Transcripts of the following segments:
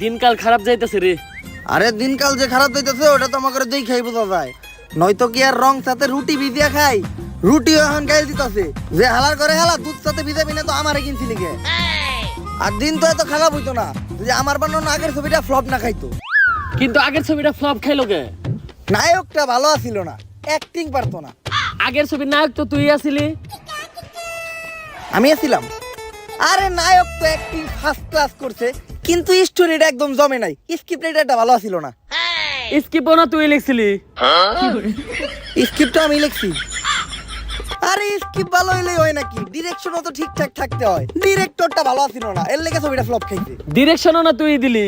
দিনকাল খারাপ যাইতেছে রে। আরে দিনকাল যে খারাপ যাইতেছে ওটা তো আমাকে দেখাই বোঝা যায়। নয়তো কি আর রং সাথে রুটি ভিজিয়া খাই, রুটিও এখন গাইল দিতেছে যে হালার করে হালা দুধ সাথে ভিজাবি না তো আমারে কিনছি লিখে। আর দিন তো এত খারাপ হইতো না যে আমার বানানো আগের ছবিটা ফ্লপ না খাইতো। কিন্তু আগের ছবিটা ফ্লপ খাইলো কে? নায়কটা ভালো আছিল না, অ্যাক্টিং পারতো না। আগের ছবির নায়ক তো তুই আছিলি। আমি আছিলাম? আরে নায়ক তো অ্যাক্টিং ফার্স্ট ক্লাস করছে, কিন্তু স্টোরিটা একদম জমে নাই। স্ক্রিপ্ট রাইটারটা ভালো ছিল না। স্কিপও না তুই লিখছিলি? স্ক্রিপ্টটা আমি লিখছি। আরে স্ক্রিপ্ট ভালো হইলেই হয় নাকি? ডিরেকশনও তো ঠিকঠাক থাকতে হয়। ডিরেক্টরটা ভালো ছিল না, এর লেগে ছবিটা ফ্লপ খাইছে। ডিরেকশনও না তুই দিলি।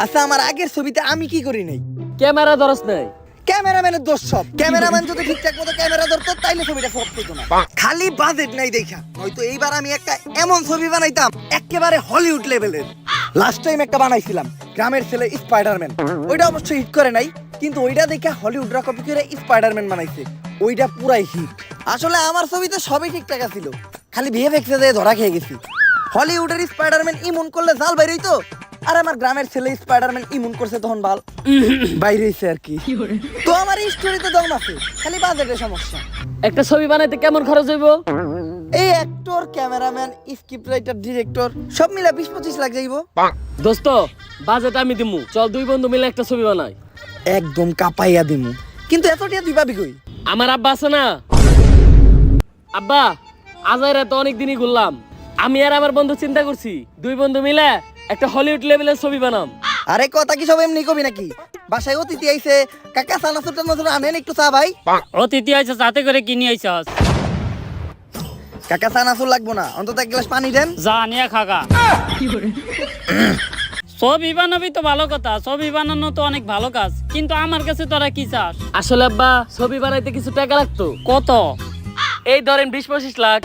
আচ্ছা আমার আগের ছবিতে আমি কি করি নাই? ক্যামেরা ধরস নাই? ক্যামেরাম্যানের দোষ সব। ক্যামেরাম্যান যদি ঠিকঠাক মতো ক্যামেরা ধরতো তাইলে ছবিটা ফ্লপ হতো না। খালি বাজেট নাই দেখা, হয়তো এইবার আমি একটা এমন ছবি বানাইতাম একেবারে হলিউড লেভেলের। লাস্ট টাইম একটা বানাইছিলাম গ্রামের ছেলে স্পাইডারম্যান, ওইটা অবশ্য হিট করে নাই, কিন্তু ওইটা দেখে হলিউডরা কপি করে স্পাইডারম্যান বানাইছে, ওইটা পুরাই হিট। আসলে আমার ছবিতে সবই ঠিকঠাক ছিল, খালি ভিএফএক্স এ ধরা খেয়ে গেছি। হলিউডের স্পাইডারম্যান ইমুন করলে জাল বাইরে হইতো, আর আমার গ্রামের ছেলে স্পাইডারম্যান ইমুন করছে তখন বাল বাইরে হইছে আর কি। তো আমার স্টোরিতে দম আছে, খালি বাজেটের সমস্যা। একটা ছবি বানাইতে কেমন খরচ হইব? এই actor, cameraman, script writer, director সব মিলে 20-25 লাখ যাইব। দোস্ত বাজেট আমি দিমু, চল দুই বন্ধু মিলে একটা ছবি বানাই। একদম কাপাইয়া দিমু, কিন্তু এতটিয়া তুই পাবি কই? আমার আব্বা আছে না? আব্বা আজাইরা তো অনেক দিনই ঘুরলাম, আমি আর আমার বন্ধু চিন্তা করছি দুই বন্ধু মিলে একটা হলিউড লেভেলের ছবি বানাম। আরে কথা কি সব এমনি কবি নাকি? বাসায় অতিথি আইছে, কাকা সানাসুর টানাসুর আনেন একটু চা ভাই। অতিথি আইছে সাথে করে কিনে আইছস? কাকা সানাসুর লাগবো না, অন্তত এক গ্লাস পানি দেন। যা নিয়ে খাগা। ছবি বানাবি তো ভালো কথা, ছবি বানানো তো অনেক ভালো কাজ, কিন্তু আমার কাছে তোরা কি চাস? আসলে আব্বা ছবি বানাইতে কিছু টাকা লাগতো। কত? এই ধরেন 20-25 লাখ।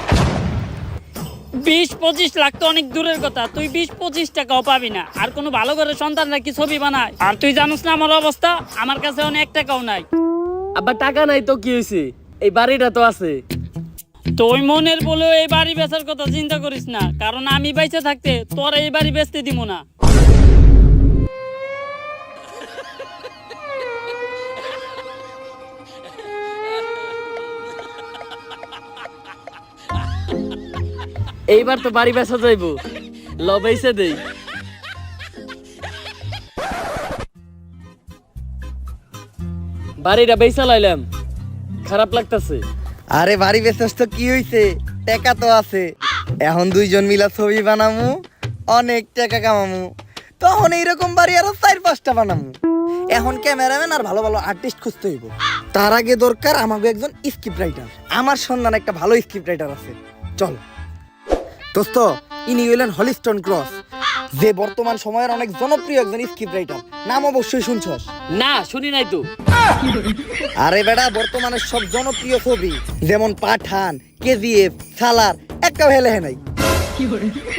20-25 লাখ তো অনেক দূরের কথা, তুই 20-25 টাকাও পাবি না। আর কোনো ভালো করে সন্তানরা কি ছবি বানায়? আর তুই জানিস না আমার অবস্থা, আমার কাছে অনেক টাকাও নাই। আব্বা টাকা নাই তো কি হয়েছে, এই বাড়িটা তো আছে। তুই মনের বলে এই বাড়ি বেচার কথা চিন্তা করিস না, কারণ আমি বেঁচে থাকতে তোর এই বাড়ি বেচতে দিব না। এইবার তো বাড়ি বেচা যাইব, লবেইছে দেই। বাড়িটা বেচা লাইলাম, খারাপ লাগতাছে। আরে বাড়ি বেচস তো কি হইছে, টাকা তো আছে। এখন দুইজন মিলা ছবি বানামু, অনেক টাকা কামামু, তখন এইরকম বাড়ি আরো 4-5টা বানামু। এখন ক্যামেরাম্যান আর ভালো ভালো আর্টিস্ট খুঁজতে হইব। তার আগে দরকার আমাকে একজন স্ক্রিপ্ট রাইটার। আমার সন্ধান একটা ভালো স্ক্রিপ্ট রাইটার আছে, চল। দোস্ত ইনি হইলেন হলিস্টন ক্রস, যে বর্তমান সময়ের অনেক জনপ্রিয় একজন স্ক্রিপ্ট রাইটার। নাম অবশ্যই শুনছস? না শুনি নাই তো। আরে বেটা, বর্তমানের সব জনপ্রিয় ছবি যেমন পাঠান, কেজিএফ, সালার একটা হেলে হে নাই,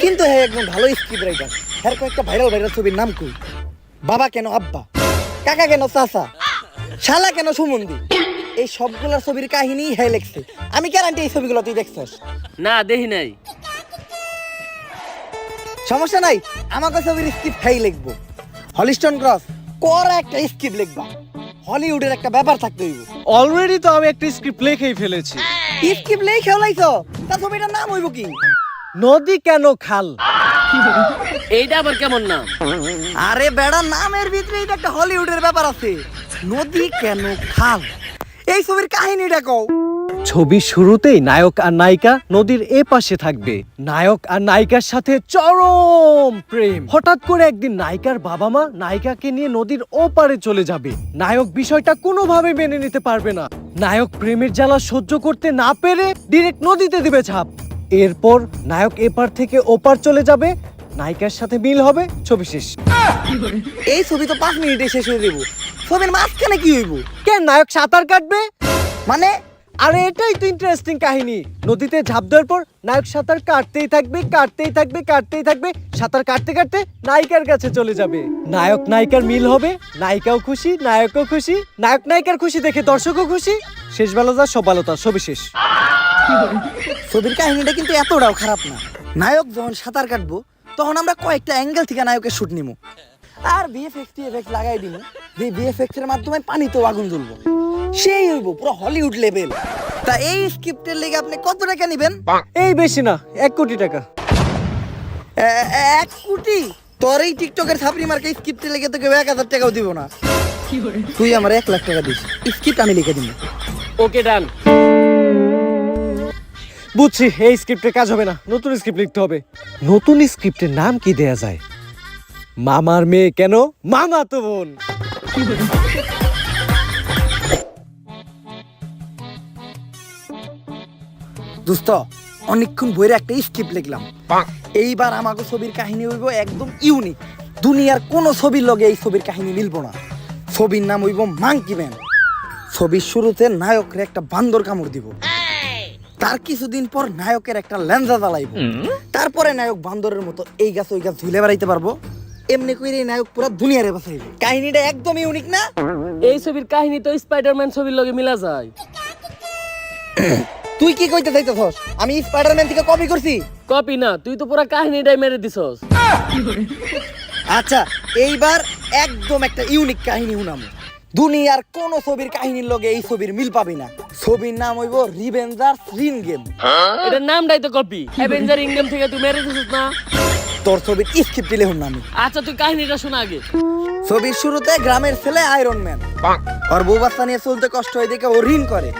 কিন্তু হ্যাঁ একজন ভালো স্ক্রিপ্ট রাইটার। হ্যাঁ কয়েকটা ভাইরাল ভাইরাল ছবির নাম কই? বাবা কেন আব্বা, কাকা কেন চাচা, শালা কেন সুমন্দি, এই সবগুলোর ছবির কাহিনী হ্যাঁ লেখছে। আমি গ্যারান্টি এই ছবিগুলো তুই দেখছস? না দেখি নাই। সমস্যা নাই, আমাকে ছবির স্ক্রিপ্ট হ্যাঁ লিখবো। হলিস্টন ক্রস কর একটা স্ক্রিপ্ট লিখবা, হলিউডের একটা ব্যাপার থাকতে হইব। অলরেডি তো আমি একটা স্ক্রিপ্ট লিখেই ফেলেছি। স্ক্রিপ্ট লিখে ফেলাইছো, তা ছবিটার নাম হইব কি? নদী কেন খাল। এইটা আবার কেমন নাম? আরে বেড়া, নামের ভিতরে এটা একটা হলিউডের ব্যাপার আছে। নদী কেন খাল, এই ছবির কাহিনীটা কও। ছবির শুরুতেই নায়ক আর নায়িকা নদীর এ পাশে থাকবে। নায়ক আর নায়িকার সাথে চরম প্রেম। হঠাৎ করে একদিন নায়িকার বাবা মা নায়িকাকে নিয়ে নদীর ওপারে চলে যাবে। নায়ক বিষয়টা কোনোভাবে মেনে নিতে পারবে না। নায়ক প্রেমের জ্বালা সহ্য করতে না পেরে ডিরেক্ট নদীতে দিবে ঝাঁপ। এরপর নায়ক এপার থেকে ওপার চলে যাবে, নায়িকার সাথে মিল হবে, ছবি শেষ। এই ছবি তো 5 মিনিটে শেষ হয়ে যাবো, ছবির মাঝখানে কি হইব? কেন নায়ক সাঁতার কাটবে? মানে আরে এটাই তো ইন্টারেস্টিং কাহিনী। নদীতে ঝাঁপ দেওয়ার পর নায়ক সাঁতার কাটতেই থাকবে, কাটতেই থাকবে, কাটতেই থাকবে, সাঁতার কাটতে কাটতে নায়িকার কাছে চলে যাবে। নায়ক নায়িকার মিল হবে, নায়িকাও খুশি, নায়কও খুশি, নায়ক নায়িকার খুশি দেখে দর্শকও খুশি। শেষ ভালো যা সব ভালো তা, ছবি শেষ। ছবির কাহিনীটা কিন্তু এতটাও খারাপ না। নায়ক যখন সাঁতার কাটবো তখন আমরা কয়েকটা অ্যাঙ্গেল থেকে নায়কের শুট নিমু আর ভিএফএক্স টিএফএক্স লাগাই দিমু, যে ভিএফএক্স এর মাধ্যমে পানিতেও আগুন জ্বলবো, সেই হইব পুরো হলিউড লেভেল। তা এই স্ক্রিপ্টের লেগে আপনি কত টাকা নেবেন? এই বেশি না, 1 কোটি টাকা। 1 কোটি? তোর এই টিকটকের ছাপরি মার্কে স্ক্রিপ্টের লেগে তোকে 1000 টাকাও দিব না, তুই আমার 1 লাখ টাকা দিস, স্ক্রিপ্ট আমি লিখে দিব। ওকে ডান। বুঝছি, এই স্ক্রিপ্টে কাজ হবে না, নতুন স্ক্রিপ্ট লিখতে হবে। নতুন স্ক্রিপ্টের নাম কি দেয়া যায়? মামার মেয়ে কেন মামা তো বোন। দোস্ত অনেকক্ষণ বইরে একটা স্ক্রিপ্ট লিখলাম, এইবার আমাকে ছবির কাহিনী হইব একদম ইউনিক, দুনিয়ার কোন ছবির লগে এই ছবির কাহিনী মিলবো না। ছবির নাম হইব মাঙ্কি ম্যান। ছবির শুরুতে নায়করে একটা বান্দর কামড় দিব, তার কিছুদিন পর নায়কের একটা লেঞ্জা জ্বালাইব, তারপরে নায়ক বান্দরের মতো এই গাছ ওই গাছ ঝুলে বেড়াইতে পারবো। এমনি কইরে এই নায়ক পুরো দুনিয়ারে বাঁচাইবে। কাহিনীটা একদম ইউনিক না? এই ছবির কাহিনী তো স্পাইডারম্যান ছবির লগে মিলা যায়। তুই কি কইতে চাইতেছস? আমি স্পাইডারম্যান থেকে কপি করছি? কপি না, তুই তো পুরা কাহিনীটাই মেরে দিছস। আচ্ছা, এইবার একদম একটা ইউনিক কাহিনী শুনাম। দুনিয়ার কোন ছবির কাহিনীর লগে এই ছবির মিল পাবি না। ছবির নাম হইব রিভেঞ্জার্স রিন গেম। এটার নামটাই তো কপি, অ্যাভেঞ্জার ইনগেম থেকে তুই মেরে দিছস না। তোর ছবির স্ক্রিপ্ট দিলে শুনলাম আমি। আচ্ছা তুই কাহিনীটা শোনা আগে। ছবির শুরুতে গ্রামের ছেলে আয়রন ম্যান, ওর বউ বাচ্চা নিয়ে চলতে কষ্ট হয় দেখে ও ঋণ করে,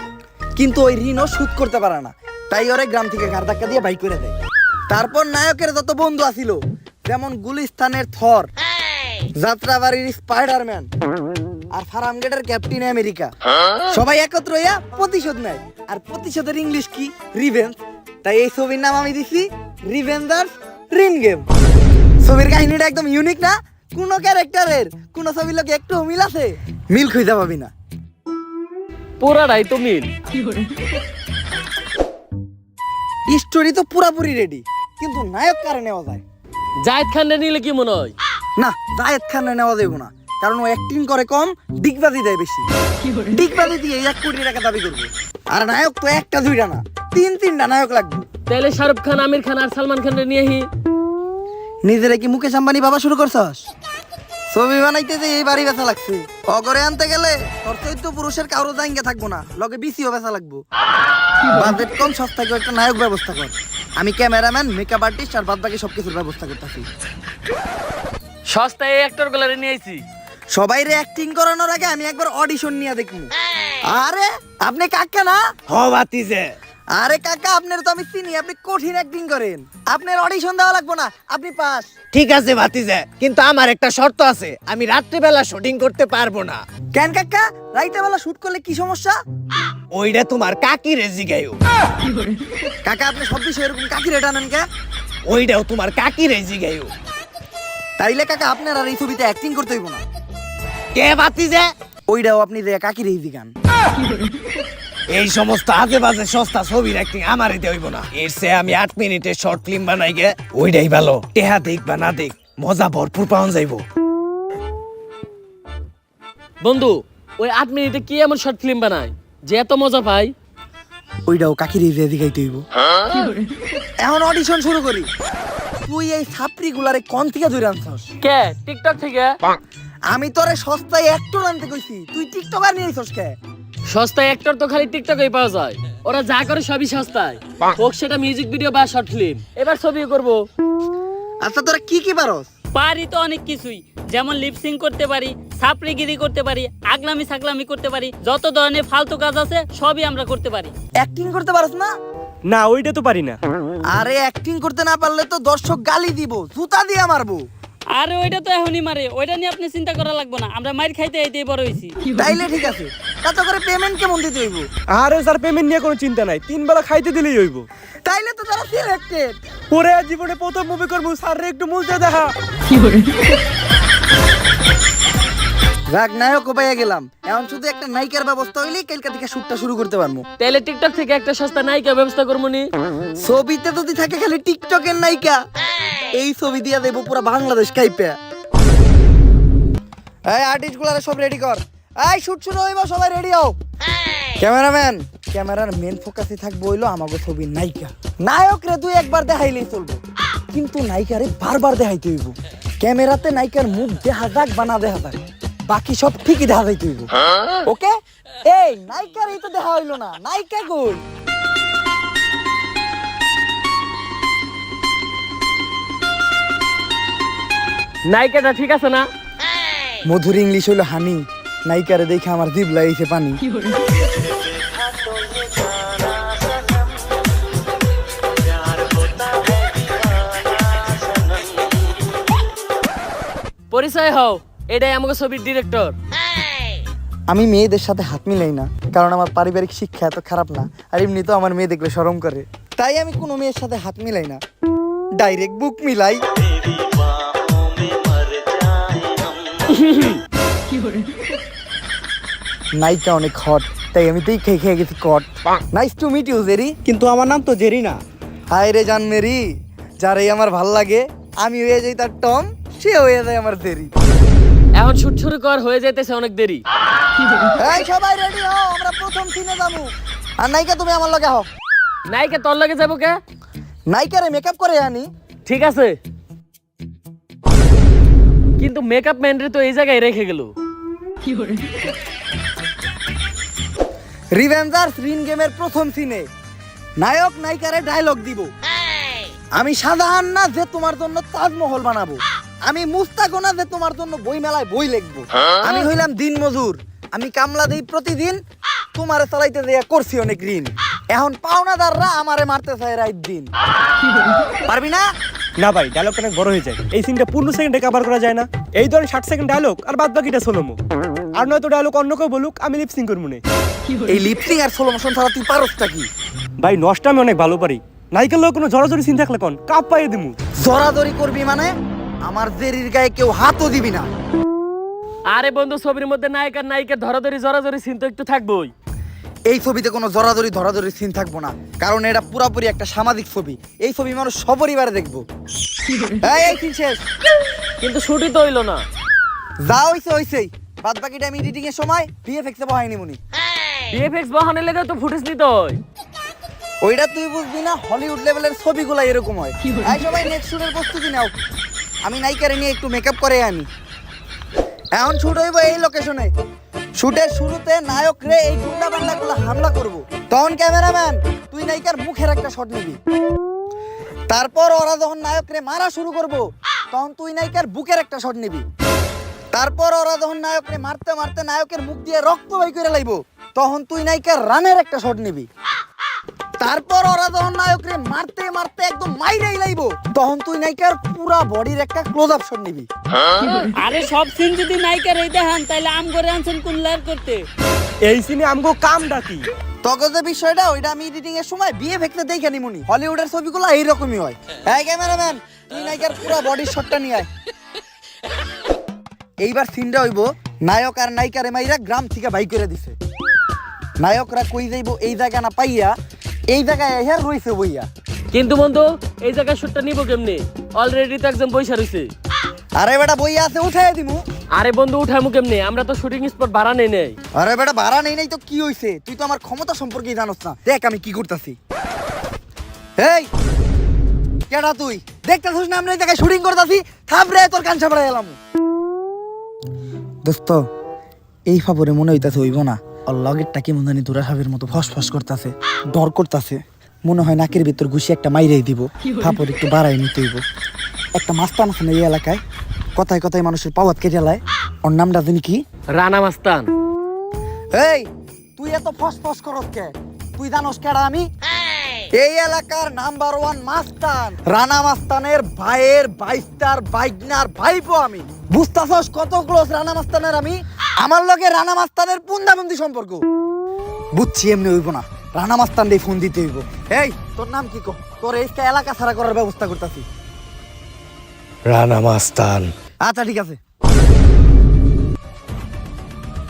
কিন্তু ওই ঋণও শোধ করতে পারে না, তাই ওরে গ্রাম থেকে ঘাড় ধাক্কা দিয়ে বাইক করে দেয়। তারপর নায়কের যত বন্ধু আছিল, যেমন গুলিস্তানের থর, যাত্রাবাড়ির স্পাইডারম্যান আর ফার্মগেটের ক্যাপ্টেন আমেরিকা, সবাই একত্র হইয়া প্রতিশোধ নেয়। আর প্রতিশোধের ইংলিশ কি? রিভেঞ্জ। তাই এই ছবির নাম আমি দিছি রিভেঞ্জার্স রিন গেম। ছবির কাহিনীটা একদম ইউনিক না? কোন ক্যারেক্টারের কোন ছবির লোক একটু মিল আছে? মিল খুঁজে পাবি না, পুরাটাই তো মিল। স্টোরি তো পুরাপুরি রেডি, কিন্তু নায়ক কারে নেওয়া যায়? জায়েদ খানরে নিলে কি মনে হয়? না, জায়েদ খান নেওয়া যাবে না, কারণ ও অ্যাক্টিং করে কম, ডিগবাজি দেয় বেশি। ডিগবাজি দিয়ে 1 কোটি টাকা দাবি করবে, আর নায়ক তো একটা দুইটা না, 3-3টা নায়ক লাগবে। তাহলে শাহরুখ খান, আমির খান আর সালমান খানরে নিয়ে হি। নিজেরা কি মুকেশ আম্বানি বাবা শুরু করছস? ছবি বানাইতে যে এই বাড়ি বেচা লাগছে, অগরে আনতে গেলে তোর চৈত্য পুরুষের কারো জায়গা থাকবো না, লগে বিসিও বেচা লাগবো। বাজেট কম, সস্তায় একটা নায়ক ব্যবস্থা কর, আমি ক্যামেরাম্যান, মেকআপ আর্টিস্ট আর বাদ বাকি সবকিছুর ব্যবস্থা করতেছি। সস্তায় এই অ্যাক্টর গুলারে নিয়ে আইছি। সবাইরে অ্যাক্টিং করানোর আগে আমি একবার অডিশন নিয়ে দেখবো। আরে আপনি কাকা না? হ বাতিজে। আরে কাকা, আপনার তো আমি চিনি, আপনি কঠিন অ্যাক্টিং করেন, আপনার অডিশন দেওয়া লাগবে না, আপনি পাস। ঠিক আছে বাতিজে, কিন্তু আমার একটা শর্ত আছে, আমি রাত্রিবেলা শুটিং করতে পারবো না। কেন কাকা? রাইতে বেলা শুট করলে কি সমস্যা? ওইটা তোমার কাকি রেজি গাইও। কাকা আপনি সব বিষয় এরকম কাকি রেট আনেন কে? ওইটাও তোমার কাকি রেজি গাইও। তাইলে কাকা আপনার আর এই ছবিতে অ্যাক্টিং করতে হইব না। কে বাতিজে? ওইটাও আপনি যে কাকি রেজি গান। এই সমস্ত আজে বাজে সস্তা ছবির অ্যাক্টিং আমারই হইব না। এর চেয়ে আমি 8 মিনিটের শর্ট ফিল্ম বানাই গে, ওইটাই ভালো। টেহা দেখ বা না দেখ, মজা ভরপুর পাওয়া যাইবো। বন্ধু, ওই 8 মিনিটে কি এমন শর্ট ফিল্ম বানায় যে এত মজা পাই? ওইটাও কাকি রেজি গাইতে হইব। এখন অডিশন শুরু করি। তুই এই ছাপরি গুলারে কোন থেকে ধরে আনছস? কে টিকটক থেকে? আমি তোরে সস্তায় অ্যাক্টর আনতে কইছি, তুই টিকটকার নিয়ে আইছস কে? সস্তায় অ্যাক্টর তো খালি টিকটকেই পাওয়া যায়, ওরা যা করে সবই সস্তায়, হোক সেটা মিউজিক ভিডিও বা শর্ট ফিল্ম। এবার ছবিও করব। আচ্ছা তোরা কি কি পারস? পারি তো অনেক কিছুই, যেমন লিপসিং করতে পারি, সাপড়িগিরি করতে পারি, আগলামি সাকলামি করতে পারি, যত ধরনের ফালতু কাজ আছে সবই আমরা করতে পারি। অ্যাক্টিং করতে পারস না? না, ওইটা তো পারি না। আরে অ্যাক্টিং করতে না পারলে তো দর্শক গালি দিব, জুতা দিয়ে মারবো। আরে ওইটা তো এখনই মারে, ওইটা নিয়ে আপনি চিন্তা করা লাগবে না, আমরা মাইর খাইতে এইতেই বড় হইছি। তাইলে ঠিক আছে, কত করে পেমেন্ট কেমন দিতে হইব? আরে স্যার, পেমেন্ট নিয়ে কোনো চিন্তা নাই, 3 বেলা খাইতে দিলেই হইব। তাইলে তো তারা সিলেক্টেড। ওরে জীবনে প্রথম মুভি করবো, স্যার রে একটু মুজে দেখা। রাগ নায়ক পাইয়া গেলাম, এখন শুধু একটা নায়িকার ব্যবস্থা হইলেই কালকে থেকে শুটটা শুরু করতে পারবো। তাহলে টিকটক থেকে একটা সস্তা নায়িকা ব্যবস্থা করবো নি? ছবিতে যদি থাকে খালি টিকটকের নায়িকা, এই ছবি দিয়া দেবো পুরো বাংলাদেশ কাইপে। এই আর্টিস্ট গুলারে সব রেডি কর, এই শুট শুরু হইব, সবাই রেডি হও। ক্যামেরাম্যান, ক্যামেরার মেন ফোকাসই থাকবো হইলো আমাগো ছবির নায়িকা। নায়ক রে তুই একবার দেখাইলেই চলবো, কিন্তু নায়িকারে বারবার দেখাইতে হইব। ক্যামেরাতে নায়িকার মুখ দেখা যাক বা না দেখা যাক, বাকি সব ঠিকই দেখা যাইতে হইব। ওকে, এই নায়িকার এই তো দেখা হইলো না, নায়িকা কই? নায়িকাটা ঠিক আছে না? মধুর ইংলিশ হইলো হানি, নায়িকারে দেখে আমার জিভ লাগিয়েছে পানি। পরিচয় হও, এটাই আমাকে ছবির ডিরেক্টর। আমি মেয়েদের সাথে হাত মিলাই না, কারণ আমার পারিবারিক শিক্ষা এত খারাপ না, আর এমনি তো আমার মেয়ে দেখলে শরম করে, তাই আমি কোনো মেয়ের সাথে হাত মিলাই না, ডাইরেক্ট বুক মিলাই। নায়িকা অনেক হট, তাই আমি দেখে খেয়ে গেছি caught. Nice to meet you Jerry. কিন্তু আমার নাম তো জেরি না। হায় রে জান মেরি, যারাই আমার ভাল লাগে আমি হয়ে যাই তার টম, সে হয়ে যায় আমার জেরি। এখন শুট শুরু কর, হয়ে যাইতেছে অনেক দেরি। এই সবাই রেডি হও, আমরা প্রথম সিনে যাবো। আর নায়িকা তুমি আমার লগে হও। নায়িকা তোর লাগে যাবো কে? নায়িকারে মেকআপ করে আনি। ঠিক আছে, কিন্তু মেকআপ ম্যানরে তো এই জায়গায় রেখে গেল। রিভেঞ্জার্স রিন গেমের প্রথম সিনে নায়ক নায়িকারে ডায়লগ দিব। আমি শাহজাহান না যে তোমার জন্য তাজমহল বানাবো, আমি মুস্তাকও না যে তোমার জন্য বই মেলায় বই লিখবো, আমি হইলাম দিন মজুর, আমি কামলা দেই প্রতিদিন, তোমারে চালাইতে দেয়া করছি অনেক ঋণ, এখন পাওনাদাররা আমারে মারতে চায় রাত দিন। পারবি না? না ভাই, ডায়লগটা অনেক বড় হয়ে যায়, এই সিনটা 15 সেকেন্ডে কভার করা যায় না। এই ধরেন 60 সেকেন্ড ডায়লগ আর বাদ বাকিটা সোলোমো, আর নয়তো ডায়লগ অন্য কেউ বলুক, আমি লিপসিং করবো না। এই লিপসিং আর স্লো মোশন ছাড়া তুই পারসটা কি? ভাই নষ্ট আমি অনেক ভালো পারি, নায়িকার লোক কোনো জড়াজড়ি সিন থাকলে কোন কাপ পাইয়ে দিমু। জড়াজড়ি করবি মানে আমার জেরির গায়ে কেউ হাতও দিবি না। আরে বন্ধু, ছবির মধ্যে নায়ক আর নায়িকা ধরাধরি জড়াজড়ি সিন তো একটু থাকবোই। এই ছবিতে কোনো জড়াজড়ি ধরাধরি সিন থাকবো না, কারণ এটা পুরাপুরি একটা সামাজিক ছবি, এই ছবি মানুষ সপরিবারে দেখবো। এই সিন শেষ, কিন্তু শুটই তো হইলো না। যা হইছে হইছেই, বাদ বাকিটা আমি এডিটিং এর সময় ভিএফএক্স এ বহাই নিমুনি। ভিএফএক্স বহানে লেগে তো ফুটেজ নিতে হয়। ওইটা তুই বুঝবি না, হলিউড লেভেলের ছবিগুলো এরকম হয়। এই সবাই নেক্সট শুটের প্রস্তুতি নাও, আমি নায়িকারে নিয়ে একটু মেকআপ করে আনি। এখন শুট হইব এই লোকেশনে। শুটের শুরুতে নায়ক রে এই গুন্ডা বান্ডাগুলো হামলা করব, তখন ক্যামেরাম্যান তুই নায়িকার মুখের একটা শট নিবি। তারপর ওরা যখন নায়ক রে মারা শুরু করব, তখন তুই নায়িকার বুকের একটা শট নিবি। তারপর ওরা যখন নায়ক রে মারতে মারতে নায়কের মুখ দিয়ে রক্ত বাই করে লাইব, তখন তুই নায়িকার রানের একটা শট নিবি। তারপর ওরা যখন নায়ক রে মারতে মারতে একদম মাইরাই লাইব, তখন তুই নায়িকার পুরা বডির একটা ক্লোজ আপ শট নিবি। আরে সব সিন যদি নায়িকার এই দেখান, তাইলে আম করে আনছেন কোন লেয়ার করতে? এই সিনে আমগো কাম ডাকি। তখন যে বিষয়টা ওইটা আমি এডিটিং এর সময় ভিএফএক্স এ দেখে নিমুনি। হলিউডের ছবিগুলো এইরকমই হয়। এই ক্যামেরাম্যান, তুই নায়িকার পুরা বডির শটটা নিয়ে আয়। এইবার সিনটা হইব নায়ক আর নায়িকারে মাইরা গ্রাম থেকে বাই করে দিছে। নায়করা কই যাইব এই জায়গা না পাইয়া এই জায়গায় এসে রইছে বইয়া। কিন্তু বন্ধু, এই জায়গায় শুটটা নিব কেমনে? অলরেডি তো একজন বইসা রইছে। আরে বেটা বইয়া আছে, উঠাই দিমু। আরে বন্ধু, উঠামু কেমনে? আমরা তো শুটিং স্পট ভাড়া নেই নেই। আরে বেটা ভাড়া নেই নাই তো কি হইছে? তুই তো আমার ক্ষমতা সম্পর্কে জানোস না। দেখ আমি কি করতেছি। এই কেডা তুই? দেখতেছিস না আমরা এই জায়গায় শুটিং করতেছি? থামরে, তোর কান ছাপড়াই এলাম। দোস্ত, এই ফাবরে মনে হইতাছে হইব না। আর লগেরটা কি মনে দুরা সাপের মতো ফসফস করতেছে, ডর করতেছে। মনে হয় নাকের ভিতর ঘুষি একটা মাইরাই দিব। ফাপর একটু বাড়াই নিতে হইব। একটা মাস্তান আছে না এই এলাকায়, কথায় কথায় মানুষের পাওয়াত কেটে লায়। ওর নামটা জানি কি? রানা মাস্তান। এই তুই এত ফসফস করস কে? তুই জানোস কেডা আমি? এই এলাকার নাম্বার 1 মাস্তান, রানা মাস্তানের ভাইয়ের বাইস্টার বাইগনার ভাইপো আমি। বুঝতাছস কত ক্লোজ রানা মাস্তানের আমি? আমার লগে রানা মাস্তানের পুন্দাবন্দি সম্পর্ক। বুঝছি এমনি হইব না, রানা মাস্তান দিয়ে ফোন দিতে হইব। এই তোর নাম কি? তোর এই এলাকা ছাড়া করার ব্যবস্থা করতেছি। রানা মাস্তান। আচ্ছা ঠিক আছে।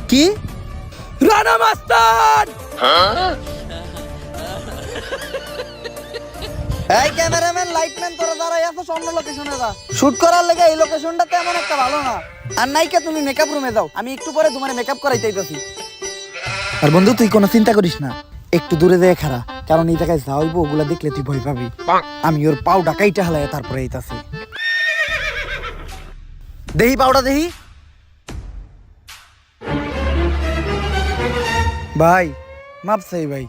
কি? রানা মাস্তান। এই ক্যামেরাম্যান, লাইটম্যান, তোরা দাঁড়াই আছো অন্য লোকেশনে যা। শুট করার লেগে এই লোকেশনটা তেমন একটা ভালো না। আর নাইকা তুমি মেকআপ রুমে যাও, আমি একটু পরে তোমার মেকআপ করাইতে আইতাছি। আর বন্ধু তুই কোনো চিন্তা করিস না, একটু দূরে যেয়ে খাড়া, কারণ এই জায়গায় যা হইব ওগুলা দেখলে তুই ভয় পাবি। আমি ওর পাও ডাকাইটা হালাই তারপরে এইতাছে। দেহি পাউডা দেহি। ভাই মাপ চাই ভাই,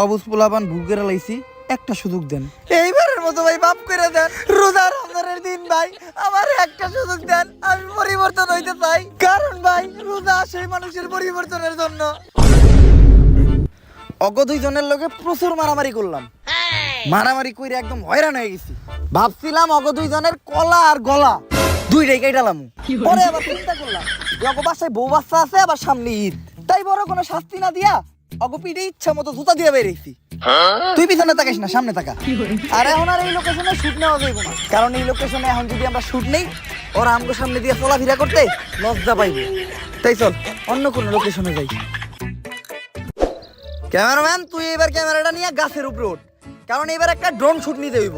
অবুজ পোলাপান ভুল করে লাইছি, একটা সুযোগ দেন। এইবারের মতো ভাই মাফ করে দেন। রোজা রমজানের দিন ভাই আমার একটা সুযোগ দেন, আমি পরিবর্তন হইতে চাই। কারণ ভাই রোজা আসে মানুষের পরিবর্তনের জন্য। অগ দুইজনের লগে প্রচুর মারামারি করলাম, মারামারি কইরে একদম হয়রান হয়ে গেছি। ভাবছিলাম অগ দুইজনের কলা আর গলা দুইটাই কাইটালাম। পরে আবার চিন্তা করলাম যে অগ বাসায় বউ বাচ্চা আছে, আবার সামনে ঈদ, তাই বড় কোনো শাস্তি না দিয়া অগ পিঠে ইচ্ছা মতো জুতা দিয়ে বেরিয়েছি। তুই পিছনে তাকাইস না, সামনে তাকা। আর এখন আর এই লোকেশনে শুট নেওয়া যাইব না, কারণ এই লোকেশনে এখন যদি আমরা শুট নেই ওরা আমগো সামনে দিয়ে চলাফেরা করতে লজ্জা পাইবে। তাই চল অন্য কোনো লোকেশনে যাই। ক্যামেরাম্যান তুই এবার ক্যামেরাটা নিয়ে গাছের উপরে ওঠ, কারণ এবার একটা ড্রোন শুট নিতে হইব।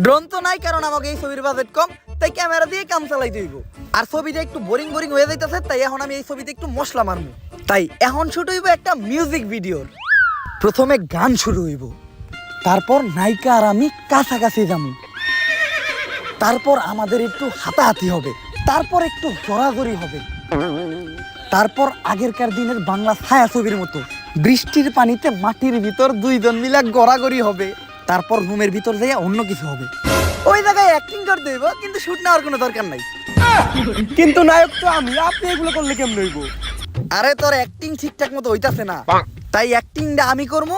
ড্রোন তো নাই, কারণ আমাকে এই ছবির বাজেট কম, তাই ক্যামেরা দিয়ে কাম চালাইতে হইব। আর ছবিটা একটু বোরিং বোরিং হয়ে যাইতেছে, তাই এখন আমি এই ছবিতে একটু মশলা মারবো। তাই এখন শুট হইব একটা মিউজিক ভিডিওর। প্রথমে গান শুরু হইব, তারপর নায়িকা আর আমি কাছাকাছি যাবো, তারপর আমাদের একটু হাতাহাতি হবে, তারপর একটু জড়াজড়ি হবে, তারপর আগেরকার দিনের বাংলা ছায়া ছবির মতো বৃষ্টির পানিতে মাটির ভিতর দুইজন মিলে গড়াগড়ি হবে, তারপর রুমের ভিতর যাইয়া অন্য কিছু হবে। ওই জায়গায় অ্যাক্টিং করতে হইব, কিন্তু শুট নেওয়ার কোনো দরকার নাই। কিন্তু নায়ক তো আমি, আপনি এগুলো করলে কেমন হইব? আরে তোর অ্যাক্টিং ঠিকঠাক মতো হইতাছে না, তাই অ্যাক্টিংটা আমি করবো।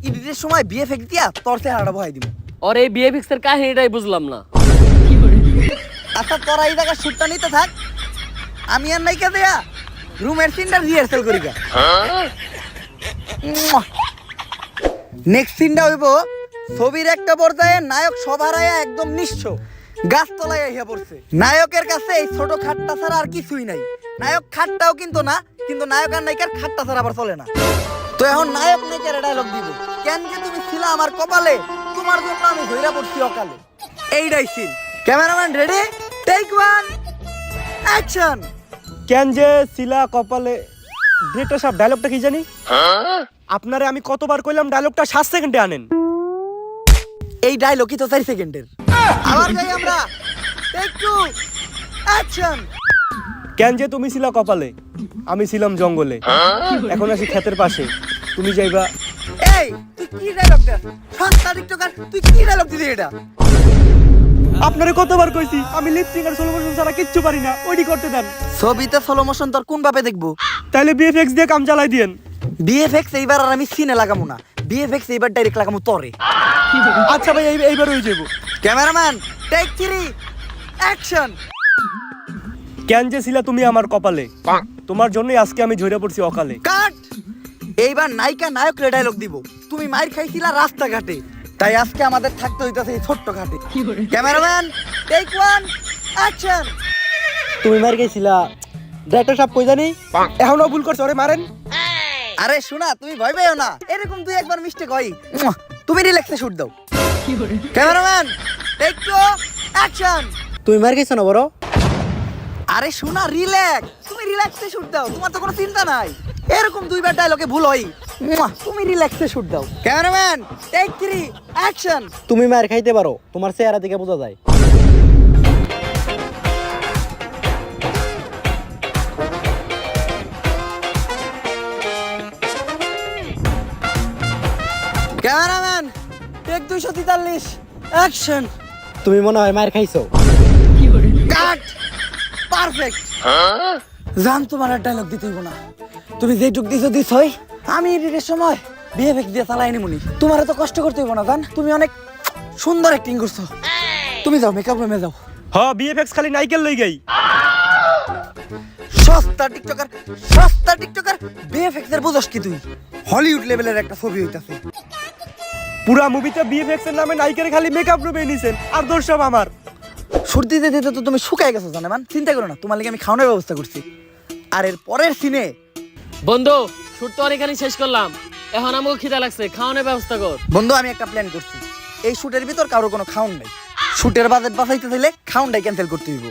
এডিটের সময় বিএফএক্স দিয়া তোর চেহারাটা বহাই দিব। ওর এই বিএফএক্স এর কাহিনীটাই বুঝলাম না। আচ্ছা তোরা এই জায়গায় শুটটা নিতে থাক, আমি আর নাইকা দেয়া রুমের সিনটা রিহার্সাল করি। নেক্সট সিনটা হইব ছবির একটা পর্যায়ে নায়ক সবার আয়া একদম নিঃস্ব গাছতলায় আইয়া পড়ছে। নায়কের কাছে এই ছোট খাটটা ছাড়া আর কিছুই নাই। নায়ক খাটটাও কিন্তু না, কিন্তু নায়ক আর নায়িকার খাটটা ছাড়া আবার চলে না। তো এখন নায়ক নায়িকার ডায়লগ দিব, কেন যে তুমি ছিলা আমার কপালে, তোমার জন্য আমি ধইরা পড়ছি অকালে। এইটাই সিন। Cameraman ready, take one, action. কেন যে শিলা কপালে, ডিরেক্টর সাহেব ডায়লগটা কি জানি? আপনারে আমি কতবার কইলাম ডায়লগটা 7 সেকেন্ডে আনেন। এই ডায়লগই তো 4 সেকেন্ডের। আবার যাই আমরা, টেক টু, অ্যাকশন। কেন যে তুমি ছিলা কপালে, আমি ছিলাম জঙ্গলে, এখন আসি ক্ষেতের পাশে, তুমি যাইবা। এই তুই কি ডায়লগ দেস? সস্তা টিকটকার, তুই কি ডায়লগ দিলি এটা? আপনারে কতবার কইছি আমি লিপ সিং আর স্লো মোশন ছাড়া কিচ্ছু পারি না, ওইটি করতে দেন। ছবিতে স্লো মোশন তোর কোন ভাবে দেখবো? তাইলে বিএফএক্স দিয়ে কাম চালাই দিয়েন। বিএফএক্স এইবার আর আমি সিনে লাগামু না, বিএফএক্স এইবার ডাইরেক্ট লাগামু তরে। আচ্ছা ভাই এইবার হয়ে যাবো। Cameraman take 3, action. কেন যে ছিলা তুমি আমার কপালে, তোমার জন্যই আজকে আমি ঝরে পড়ছি অকালে। কাট। এইবার নায়িকা নায়ক রে ডায়লগ দিব, তুমি মাইর খাইছিলা রাস্তাঘাটে, তাই আজকে আমাদের থাকতে হইতাছে এই ছোট্ট ঘাটে। Cameraman take 1, action. তুমি মার গেছিলা, ডাইরেক্টর সাহেব কই জানি এখনো ভুল করছ, ওরে মারেন। আরে শোনা, তুমি ভয় পেও না, এরকম দুই একবার মিস্টেক হয়। তুমি রিল্যাক্সে শুট দাও। Cameraman take 2, action. তুমি মার গেছ না বড়? আরে শোনা, রিল্যাক্স, তুমি রিল্যাক্সে শুট দাও, তোমার তো কোনো চিন্তা নাই। এরকম দুইবার ডায়লগে ভুল হয়, তুমি রিল্যাক্সে শুট দাও। Cameraman take 3, action. তুমি মার খাইতে পারো, তোমার চেহারা দেখে বোঝা যায়। Cameraman take 243, action. তুমি মনে হয় মার খাইছো। কাট। পারফেক্ট। জান তোমার আর ডায়লগ দিতে হইব না, তুমি যেটুক দিছই। আমি এডিটের সময় বিএফএক্স দিয়ে চালাই নিমুনি, তোমার তো কষ্ট করতে হইব না। জান তুমি অনেক সুন্দর অ্যাক্টিং করছো, তুমি যাও মেকআপ রুমে যাও। হ বিএফএক্স খালি নাইকেল লই গই। সস্তা টিকটকার, সস্তা টিকটকার, বিএফএক্স এর বুঝস কি তুই? হলিউড লেভেলের একটা ছবি হইতাছে। পুরা মুভিতে বিএফএক্স এর নামে নাইকেল খালি মেকআপ রুমে নিছেন, আর দোষ সব আমার। সর্দি দিতে দিতে তো তুমি শুকাই গেছো জানেমান, চিন্তা করো না, তোমার লাগি আমি খাওয়ানোর ব্যবস্থা করছি। আর এর পরের সিনে বন্ধু শুট তো অনেকখানি শেষ করলাম, এখন আমাকে খিদা লাগছে, খাওয়ানোর ব্যবস্থা কর। বন্ধু আমি একটা প্ল্যান করছি, এই শুটের ভিতর কারো কোনো খাউন নাই। শুটের বাজেট বাঁচাইতে চাইলে খাউনটাই ক্যান্সেল করতে হইব।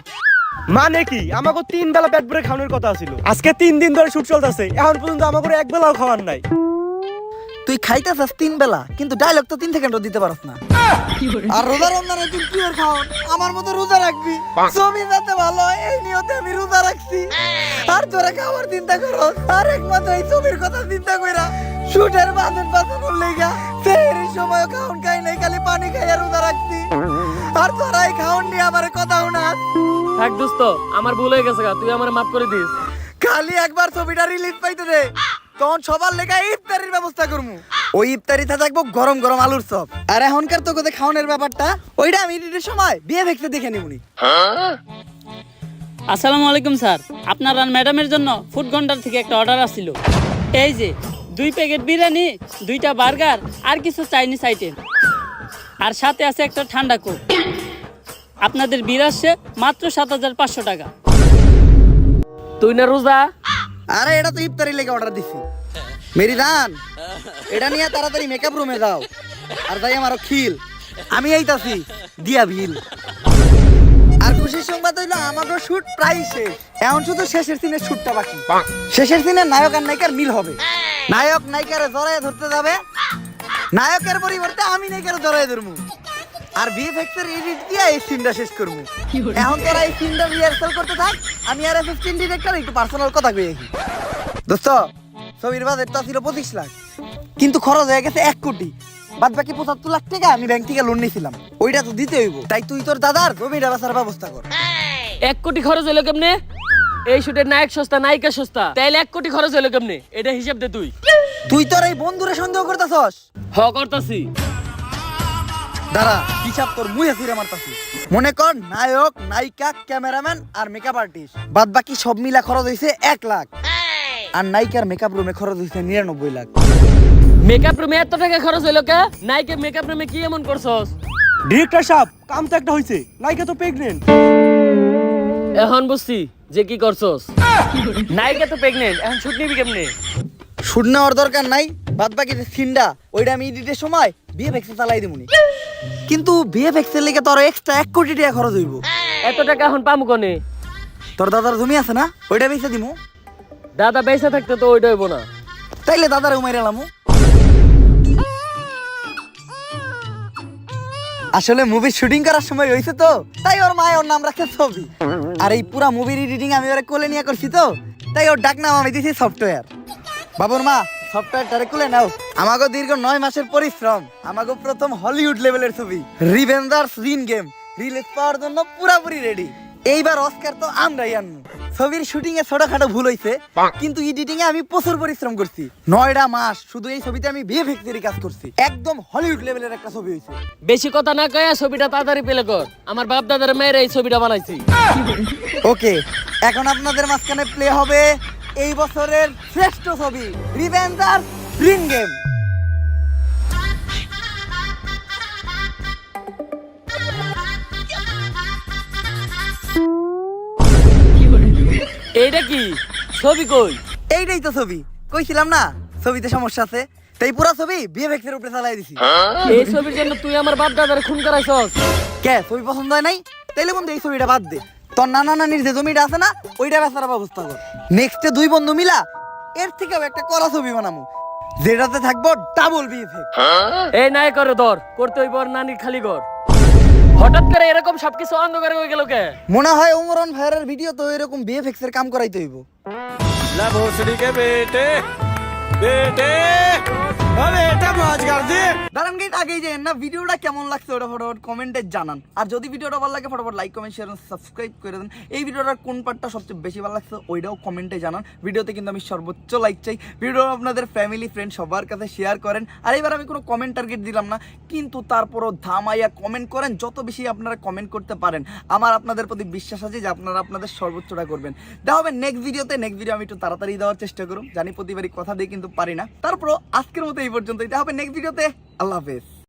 মানে কি আমাকে 3 বেলা পেট ভরে খাওয়ানোর কথা ছিল, আজকে 3 দিন ধরে শুট চলতেছে, এখন পর্যন্ত আমাকে এক বেলাও খাওয়ার নাই। তুই খাইতেছস 3 বেলা কিন্তু ডায়লগ তো 3 সেকেন্ডও দিতে পারছ না। আর রোজা রমজানে তুই পিওর খাও, আমার মতো রোজা রাখবি, ছবি যাতে ভালো হয় এই নিয়তে আমি রোজা রাখছি। আর তোরা খাবার চিন্তা করো, আর একমাত্র এই ছবির কথা চিন্তা কইরা শুটের বাজেট বাঁচানোর লেগা সেই সময় খাওন খাই নাই, খালি পানি খাইয়া রোজা রাখছি। আর তোরা এই খাওন নিয়ে আমার কথাও না। থাক দোস্ত, আমার ভুল হয়ে গেছে, তুই আমার মাফ করে দিস। খালি একবার ছবিটা রিলিজ পাইতে দে, তখন সবার লেখা ইফতারির ব্যবস্থা করবো। ওই ইফতারিতে থাকবো গরম গরম আলুর চপ। আর এখনকার তো কোথায় খাওয়ানোর ব্যাপারটা ওইটা আমি ঈদের সময় বিয়ে ভেক্সে দেখে নিবনি। আসসালামু আলাইকুম স্যার, আপনার আর ম্যাডামের জন্য ফুড ঘন্টার থেকে একটা অর্ডার আসছিল। এই যে 2 প্যাকেট বিরিয়ানি, 2টা বার্গার আর কিছু চাইনিজ আইটেম, আর সাথে আছে একটা ঠান্ডা কোক। আপনাদের বিল আসছে মাত্র 7,500 টাকা। তুই না রোজা? আরে এটা তো ইফতারি লেগে অর্ডার দিছি। মেরি জান, এটা নিয়ে তাড়াতাড়ি মেকআপ রুমে যাও আর যাই আমারও খিল, আমি এইতাছি দিয়া ভিল। আর খুশির সংবাদ হইলো আমাদের শুট প্রায় শেষ, এখন শুধু শেষের সিনের শুটটা বাকি। শেষের সিনে নায়ক আর নায়িকার মিল হবে, নায়ক নায়িকারে জড়ায় ধরতে যাবে, নায়কের পরিবর্তে আমি নায়িকারে জড়ায় ধরবো, আর ভিএফএক্সের এডিট দিয়ে এই সিনটা শেষ করবো। এখন তোরা এই সিনটা রিহার্সাল করতে থাক, আমি আর অ্যাসিস্ট্যান্ট ডিরেক্টর একটু পার্সোনাল কথা কই কি। দোস্ত, ছবির বাজেট তো ছিল 25 লাখ, কিন্তু খরচ হয়ে গেছে 1 কোটি। বাদ বাকি 75 লাখ টাকা আমি ব্যাংক থেকে লোন নিয়েছিলাম, ওইটা তো দিতে হইব। তাই তুই তোর দাদার জমিটা বেচার ব্যবস্থা কর। 1 কোটি খরচ হলো কেমনে? এই শুটের নায়ক সস্তা, নায়িকা সস্তা, তাইলে 1 কোটি খরচ হলো কেমনে? এটা হিসাব দে তুই। তুই তোর এই বন্ধুরে সন্দেহ করতেছস? করতাছি। দাঁড়া, হিসাব তোর মুহে ফিরে মারতাছি। মনে কর নায়ক, নায়িকা, ক্যামেরাম্যান আর মেকআপ আর্টিস্ট, বাদ বাকি সব মিলা খরচ হইছে 1 লাখ। আর নায়িকার মেকআপ রুমে খরচ হইছে 99 লাখ। মেকআপ রুমে এত টাকা খরচ হলো কে? নায়িকা মেকআপ রুমে কি এমন করছস? ডিরেক্টর সাহেব, কাম তো একটা হইছে, নায়িকা তো প্রেগনেন্ট। এখন বুঝছি যে কি করছস। নায়িকা তো প্রেগনেন্ট, এখন শুট নিবি কেমনে? শুট নেওয়ার দরকার নাই, বাদ বাকি যে সিনটা ওইটা আমি এডিটের সময় ভিএফএক্সে চালাই দিমুনি। কিন্তু ভিএফএক্স এর লেগে তোর এক্সট্রা 1 কোটি টাকা খরচ হইব। এত টাকা এখন পামু কোনে? তোর দাদার জমি আছে না, ওইটা বেচে দিমু। দাদা বেঁচে থাকতে তো ওইটা হইব না। তাইলে দাদারে উমাইরে এলামু। আসলে মুভি শুটিং করার সময় হইছে তো, তাই ওর মায়ের ওর নাম রাখে ছবি। আর এই পুরা মুভির এডিটিং আমি ওরে কোলে নিয়ে করছি তো, তাই ওর ডাক নাম আমি দিছি সফটওয়্যার। বাবুর মা, সফটওয়্যারটারে কোলে নাও। আমাগো দীর্ঘ 9 মাসের পরিশ্রম, আমাগো প্রথম হলিউড লেভেলের ছবি রিভেঞ্জার্স রিন গেম রিলিজ পাওয়ার জন্য পুরাপুরি রেডি। এইবার অস্কার তো আমরাই আনবো। ছবির শুটিং এ ছোটখাটো ভুল হইছে, কিন্তু এডিটিং এ আমি প্রচুর পরিশ্রম করছি। 9টা মাস শুধু এই ছবিতে আমি ভিএফএক্স এর কাজ করছি। একদম হলিউড লেভেলের একটা ছবি হইছে। বেশি কথা না কয়ে ছবিটা তাড়াতাড়ি পেলে কর। আমার বাপ দাদার মেয়ের এই ছবিটা বানাইছি। ওকে, এখন আপনাদের মাঝখানে প্লে হবে এই বছরের শ্রেষ্ঠ ছবি রিভেঞ্জার্স রিন গেম। এইটা কি ছবি? কই এইটাই তো ছবি, কইছিলাম না ছবিতে সমস্যা আছে, তাই পুরো ছবি ভিএফএক্স এর উপরে চালাই দিছি। এই ছবির জন্য তুই আমার বাপ দাদার খুন করাইছস? কে ছবি পছন্দ হয় নাই? তাইলে বন্ধু এই ছবিটা বাদ দে, তোর নানা নানির যে জমিটা আছে না ওইটা বেচার ব্যবস্থা কর। নেক্সটে 2 বন্ধু মিলা এর থেকেও একটা কড়া ছবি বানামু, যেটাতে থাকবো ডাবল ভিএফএক্স। এই নাই করে ধর, করতে হইব আর নানির খালি ঘর। হঠাৎ করে এরকম সবকিছু অন্ধকার হয়ে গেল কে? মনে হয় ওমরন ভাইয়ের ভিডিও তো এরকম ভিএফএক্স এর কাম করাইতে হইব। ला भोसड़ी के बेटे बेटे अरे बेटा मौज कर दे। দাঁড়ান গেট আগেই যাই না, ভিডিওটা কেমন লাগছে ওটা ফটোফট কমেন্টে জানান। আর যদি ভিডিওটা ভালো লাগে ফটোফট লাইক কমেন্ট শেয়ার সাবস্ক্রাইব করে দেন। এই ভিডিওটার কোন পার্টটা সবচেয়ে বেশি ভালো লাগছে ওইটাও কমেন্টে জানান। ভিডিওতে কিন্তু আমি সর্বোচ্চ লাইক চাই। ভিডিও আপনাদের ফ্যামিলি ফ্রেন্ড সবার কাছে শেয়ার করেন। আর এবার আমি কোনো কমেন্ট টার্গেট দিলাম না, কিন্তু তারপরও ধামাইয়া কমেন্ট করেন। যত বেশি আপনারা কমেন্ট করতে পারেন আমার আপনাদের প্রতি বিশ্বাস আছে যে আপনারা আপনাদের সর্বোচ্চটা করবেন। দেখা হবে নেক্সট ভিডিওতে। নেক্সট ভিডিও আমি একটু তাড়াতাড়ি দেওয়ার চেষ্টা করুন, জানি প্রতিবারই কথা দিয়ে কিন্তু পারি না। তারপরও আজকের মতো এই পর্যন্তই, দেখা হবে নেক্সট ভিডিওতে। আল্লাহ হাফেজ।